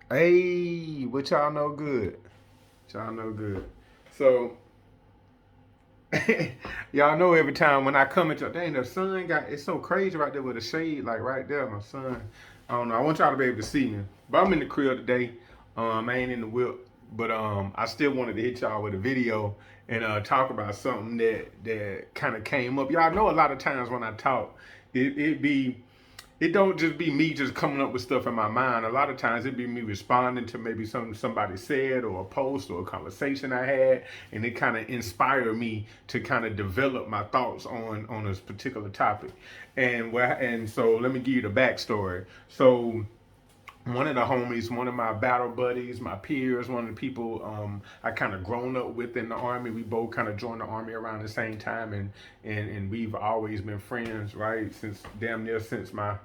Hey, what y'all know good? Y'all know good. So, y'all know every time when I come into, dang, the sun got, it's so crazy right there with the shade, like right there, my son. I don't know. I want y'all to be able to see me. But I'm in the crib today. I ain't in the whip. But I still wanted to hit y'all with a video and talk about something that kind of came up. Y'all know a lot of times when I talk, it be it don't just be me just coming up with stuff in my mind. A lot of times it be me responding to maybe something somebody said or a post or a conversation I had, and it kind of inspired me to kind of develop my thoughts on this particular topic. And so let me give you the backstory. So one of the homies, one of my battle buddies, my peers, one of the people I kind of grown up with in the army. We both kind of joined the army around the same time, and we've always been friends, right? Since damn near since my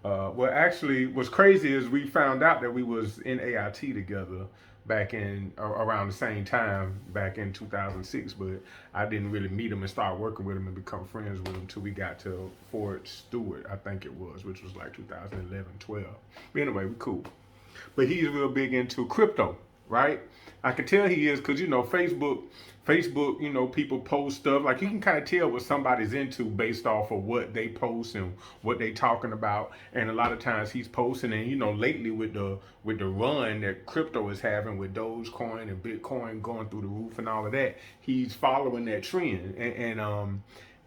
well, actually, what's crazy is we found out that we was in AIT together back in around the same time back in 2006, but I didn't really meet him and start working with him and become friends with him until we got to Fort Stewart, I think it was, which was like 2011, 12. But anyway, we cool. But he's real big into crypto, right? I can tell he is because Facebook, people post stuff like you can kind of tell what somebody's into based off of what they post and what they talking about. And a lot of times he's posting, and lately with the run that crypto is having with Dogecoin and Bitcoin going through the roof and all of that, he's following that trend.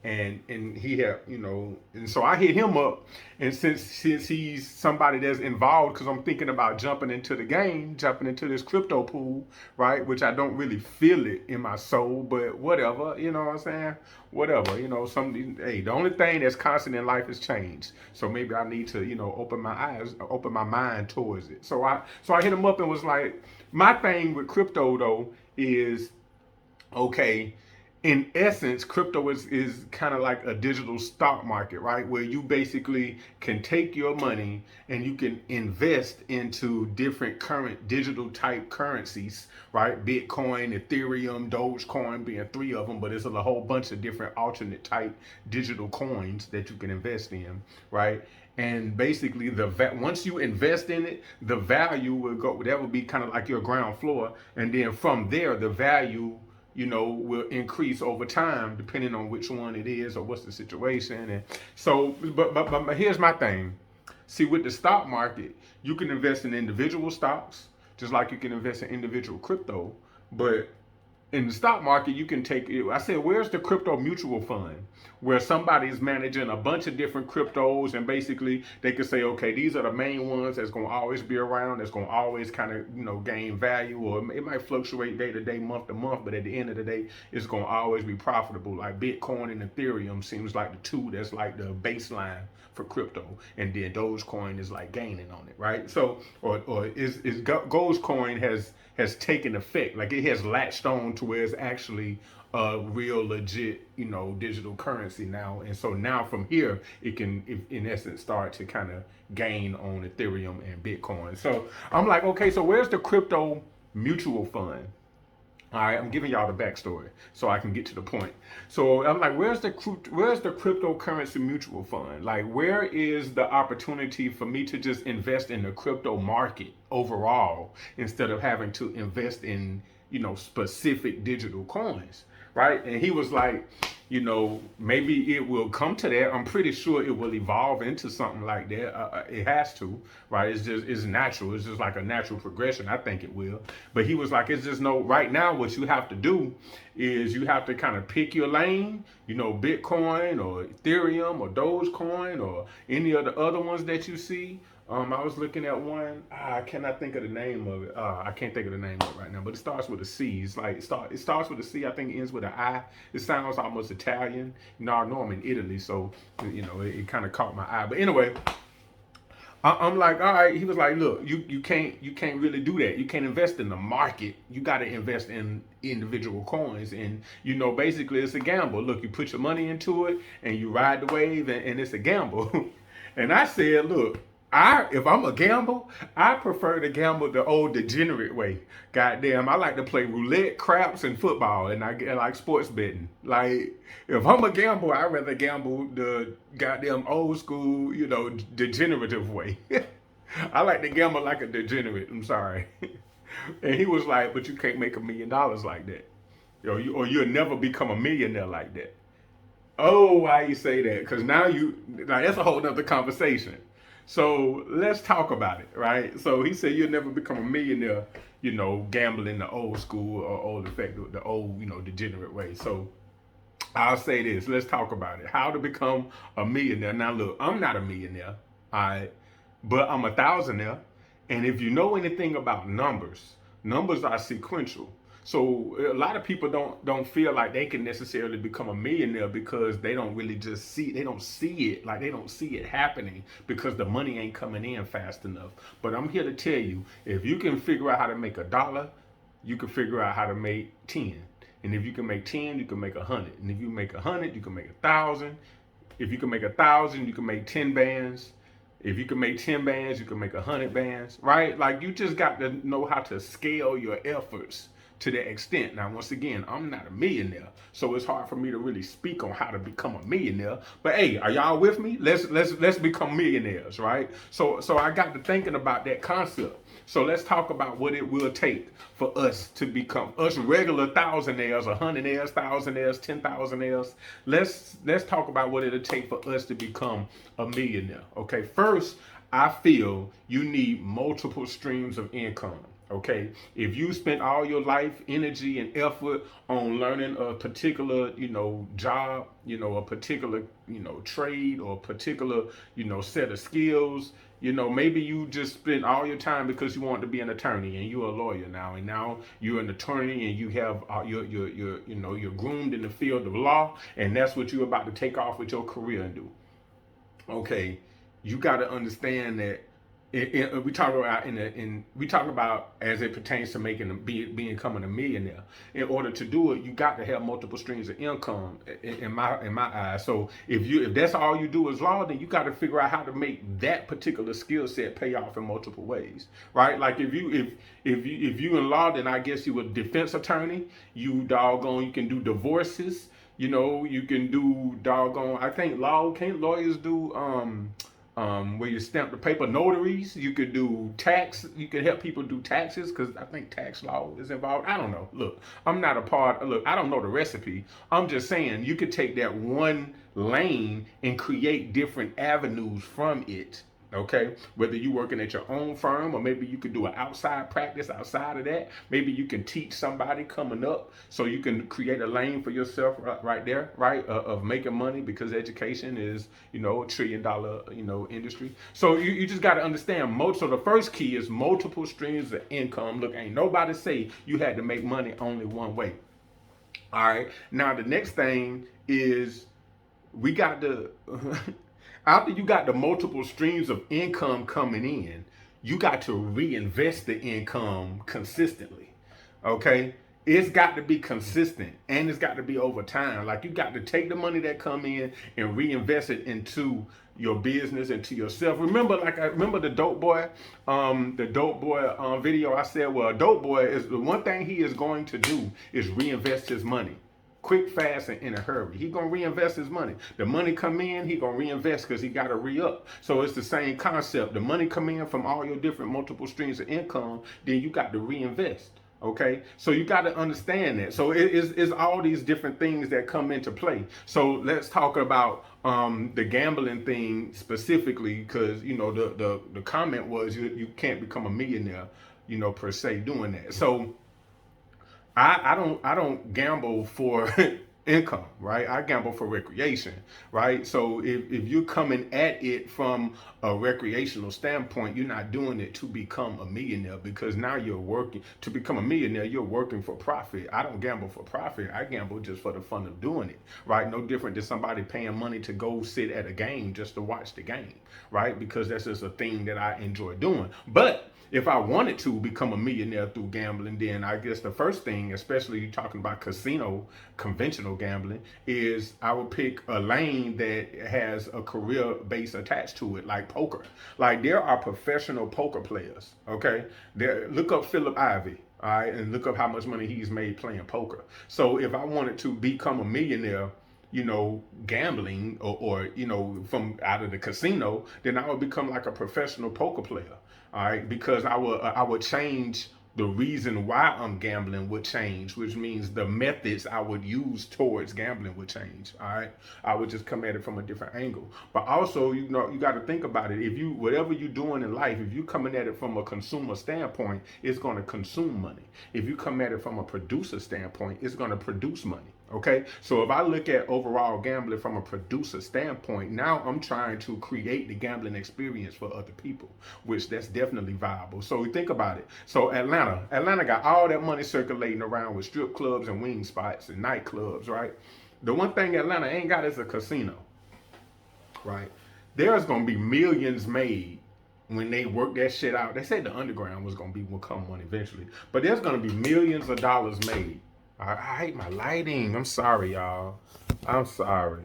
And he had, and so I hit him up, and since he's somebody that's involved, because I'm thinking about jumping into the game, jumping into this crypto pool, right? Which I don't really feel it in my soul, but whatever, you know what I'm saying? Whatever, some hey, the only thing that's constant in life is change. So maybe I need to, open my eyes, open my mind towards it. So I hit him up and was like, my thing with crypto though is okay, in essence, crypto is kind of like a digital stock market, right? Where you basically can take your money and you can invest into different current digital type currencies, right? Bitcoin, Ethereum, Dogecoin being three of them, but there's a whole bunch of different alternate type digital coins that you can invest in, right? And basically, once you invest in it, the value will go. That will be kind of like your ground floor, and then from there, the value will increase over time depending on which one it is or what's the situation. And so, but here's my thing. See, with the stock market, you can invest in individual stocks, just like you can invest in individual crypto. But in the stock market, you can take it. I said, where's the crypto mutual fund where somebody's managing a bunch of different cryptos, and basically they could say, okay, these are the main ones that's going to always be around, that's going to always kind of, gain value, or it might fluctuate day to day, month to month, but at the end of the day, it's going to always be profitable. Like Bitcoin and Ethereum seems like the two that's like the baseline for crypto, and then Dogecoin is like gaining on it, right? So, or is Dogecoin has taken effect, like it has latched on to where it's actually a real legit, digital currency now. And so now from here, it can, in essence, start to kind of gain on Ethereum and Bitcoin. So I'm like, okay, so where's the crypto mutual fund? All right, I'm giving y'all the backstory so I can get to the point. So I'm like, where's the cryptocurrency mutual fund? Like, where is the opportunity for me to just invest in the crypto market overall instead of having to invest in specific digital coins, right? And he was like, maybe it will come to that. I'm pretty sure it will evolve into something like that. It has to, right? It's natural. It's just like a natural progression. I think it will. But he was like, it's just no. Right now, what you have to do is you have to kind of pick your lane. Bitcoin or Ethereum or Dogecoin or any of the other ones that you see. I was looking at one. I cannot think of the name of it. I can't think of the name of it right now, but it starts with a C. It's like it starts with a C. I think it ends with an I. It sounds almost Italian. I know I'm in Italy, so it kind of caught my eye. But anyway, I'm like, all right. He was like, look, you can't really do that. You can't invest in the market. You got to invest in individual coins, and basically it's a gamble. Look, you put your money into it, and you ride the wave, and it's a gamble. And I said, look, if I'm a gamble, I prefer to gamble the old degenerate way. Goddamn, I like to play roulette, craps, and football, and I like sports betting. Like, if I'm a gamble, I'd rather gamble the goddamn old school, degenerative way. I like to gamble like a degenerate. I'm sorry. And he was like, but you can't make $1 million like that. Or you'll never become a millionaire like that. Oh, why you say that? Because now that's a whole nother conversation. So let's talk about it, right? So he said you'll never become a millionaire, gambling the old school or old effect, the old, degenerate way. So I'll say this. Let's talk about it. How to become a millionaire. Now, look, I'm not a millionaire, all right, but I'm a thousandaire. And if you know anything about numbers, numbers are sequential. So a lot of people don't feel like they can necessarily become a millionaire because they don't really just see they don't see it, like they don't see it happening because the money ain't coming in fast enough. But I'm here to tell you, if you can figure out how to make $1, you can figure out how to make 10. And if you can make 10, you can make 100. And if you make 100, you can make 1,000. If you can make 1,000, you can make 10 bands. If you can make 10 bands, you can make 100 bands, right? Like you just got to know how to scale your efforts to that extent. Now, once again, I'm not a millionaire, so it's hard for me to really speak on how to become a millionaire. But hey, are y'all with me? Let's become millionaires, right? So I got to thinking about that concept. So let's talk about what it will take for us to become us regular thousandaires, 100aires, thousandaires, 10,000aires. Let's talk about what it'll take for us to become a millionaire. Okay, first, I feel you need multiple streams of income. Okay, if you spend all your life, energy, and effort on learning a particular, job, a particular, trade or a particular, set of skills, maybe you just spend all your time because you want to be an attorney and you're a lawyer now, and now you're an attorney and you have you're groomed in the field of law, and that's what you're about to take off with your career and do. Okay, you got to understand that we talk about we talk about as it pertains to becoming a millionaire. In order to do it, you got to have multiple streams of income. In my eyes, so if that's all you do is law, then you got to figure out how to make that particular skill set pay off in multiple ways, right? Like if you in law, then I guess you a defense attorney. You can do divorces. You can do doggone. I think can't lawyers do where you stamp the paper, notaries. You could do tax. You could help people do taxes because I think tax law is involved. I don't know. Look, I'm not a part. Look, I don't know the recipe. I'm just saying you could take that one lane and create different avenues from it. Okay, whether you're working at your own firm or maybe you could do an outside practice outside of that. Maybe you can teach somebody coming up so you can create a lane for yourself right there, right, of making money because education is, $1 trillion, industry. So you just got to understand so the first key is multiple streams of income. Look, ain't nobody say you had to make money only one way. All right, now the next thing is we got to after you got the multiple streams of income coming in, you got to reinvest the income consistently. Okay? It's got to be consistent and it's got to be over time. Like you got to take the money that come in and reinvest it into your business, into yourself. I remember the dope boy video. I said, well, a dope boy is the one thing he is going to do is reinvest his money quick, fast, and in a hurry. He gonna reinvest his money. The money come in, he gonna reinvest because he gotta re-up. So it's the same concept. The money come in from all your different multiple streams of income, then you got to reinvest. Okay, so you got to understand that. So it's all these different things that come into play. So let's talk about the gambling thing specifically, because the comment was you can't become a millionaire, per se doing that. So I don't gamble for income, right? I gamble for recreation, right? So if you're coming at it from a recreational standpoint, you're not doing it to become a millionaire, because now you're working to become a millionaire. You're working for profit. I don't gamble for profit. I gamble just for the fun of doing it, right? No different than somebody paying money to go sit at a game just to watch the game, right? Because that's just a thing that I enjoy doing. But if I wanted to become a millionaire through gambling, then I guess the first thing, especially talking about casino, conventional gambling, is I would pick a lane that has a career base attached to it, like poker. Like there are professional poker players, okay? Look up Philip Ivey, all right, and look up how much money he's made playing poker. So if I wanted to become a millionaire gambling or from out of the casino, then I would become like a professional poker player. All right, because I would change the reason why I'm gambling would change, which means the methods I would use towards gambling would change. All right, I would just come at it from a different angle. But also, you got to think about it. If you whatever you're doing in life, if you coming at it from a consumer standpoint, it's going to consume money. If you come at it from a producer standpoint, it's going to produce money. Okay, so if I look at overall gambling from a producer standpoint, now I'm trying to create the gambling experience for other people, which that's definitely viable. So think about it. So Atlanta got all that money circulating around with strip clubs and wing spots and nightclubs, right? The one thing Atlanta ain't got is a casino, right? There's gonna be millions made when they work that shit out. They said the underground was gonna become one eventually, but there's gonna be millions of dollars made. I hate my lighting. I'm sorry, y'all. I'm sorry.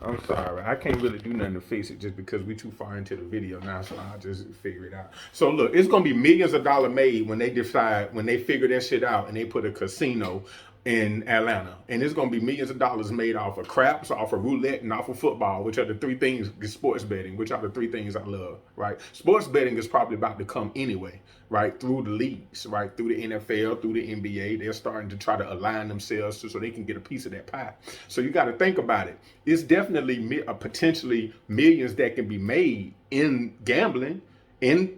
I'm sorry. I can't really do nothing to fix it just because we too far into the video now, so I'll just figure it out. So look, it's gonna be millions of dollars made when they decide, when they figure that shit out and they put a casino in Atlanta. And it's gonna be millions of dollars made off of craps, off of roulette, and off of football, which are the three things, sports betting, which are the three things I love, right? Sports betting is probably about to come anyway, right? Through the leagues, right? Through the NFL, through the NBA. They're starting to try to align themselves so they can get a piece of that pie. So you got to think about it. It's definitely potentially millions that can be made in gambling, in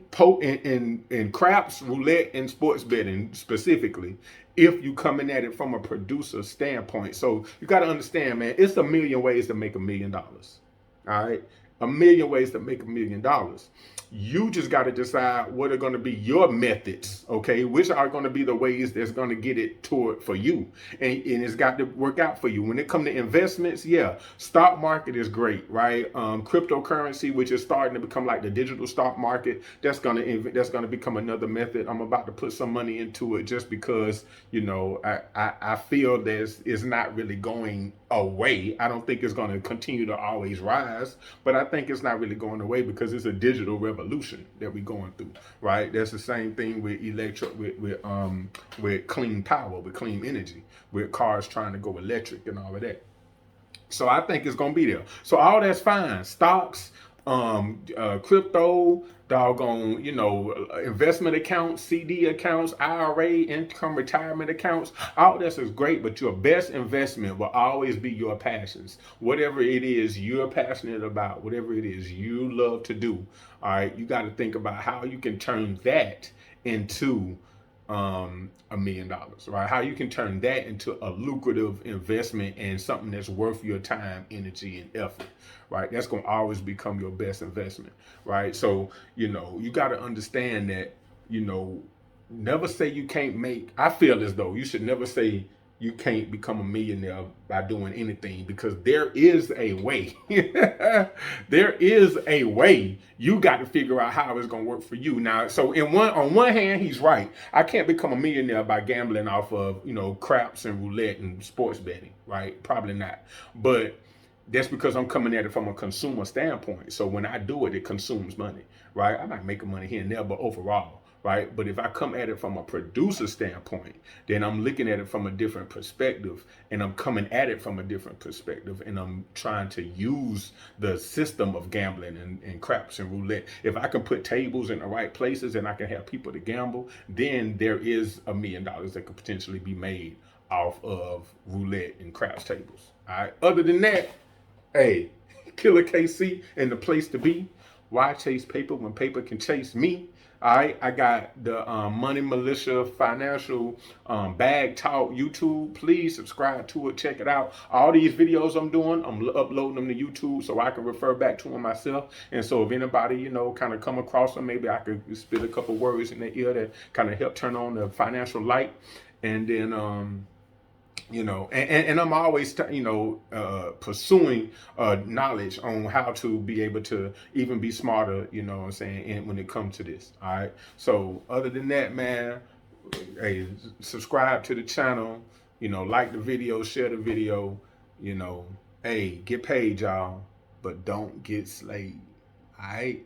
craps, roulette, and sports betting specifically, if you coming at it from a producer standpoint. So you got to understand, man, it's a million ways to make $1 million. All right, a million ways to make $1 million. You just got to decide what are going to be your methods, okay? Which are going to be the ways that's going to get it toward for you, and it's got to work out for you. When it comes to investments, yeah, stock market is great, right? Cryptocurrency, which is starting to become like the digital stock market, that's gonna become another method. I'm about to put some money into it just because I feel this is not really going away. I don't think it's going to continue to always rise, but I think it's not really going away because it's a digital revolution that we're going through, right? That's the same thing with with clean power, with clean energy, with cars trying to go electric and all of that. So I think it's gonna be there. So all that's fine. Stocks, crypto, doggone, investment accounts, CD accounts, IRA, income retirement accounts. All this is great, but your best investment will always be your passions. Whatever it is you're passionate about, whatever it is you love to do. All right, you got to think about how you can turn that into $1 million, right? How you can turn that into a lucrative investment and something that's worth your time, energy, and effort, right? That's going to always become your best investment, right? So, you got to understand that, never say you can't make, I feel as though you should never say you can't become a millionaire by doing anything, because there is a way. There is a way. You got to figure out how it's going to work for you. Now, so on one hand, he's right. I can't become a millionaire by gambling off of, craps and roulette and sports betting, right? Probably not. But that's because I'm coming at it from a consumer standpoint. So when I do it, it consumes money, right? I might make money here and there, but overall, right? But if I come at it from a producer standpoint, then I'm looking at it from a different perspective, and I'm coming at it from a different perspective, and I'm trying to use the system of gambling and craps and roulette. If I can put tables in the right places and I can have people to gamble, then there is $1 million that could potentially be made off of roulette and craps tables. All right. Other than that, hey, Killer KC and the place to be. Why chase paper when paper can chase me? All right, I got the Money Militia Financial Bag Talk YouTube. Please subscribe to it. Check it out. All these videos I'm doing, I'm uploading them to YouTube so I can refer back to them myself. And so if anybody, kind of come across them, maybe I could spit a couple words in their ear that kind of help turn on the financial light. And then, and I'm always, pursuing knowledge on how to be able to even be smarter, what I'm saying, and when it comes to this. All right. So other than that, man, hey, subscribe to the channel, like the video, share the video, hey, get paid, y'all, but don't get slayed. All right.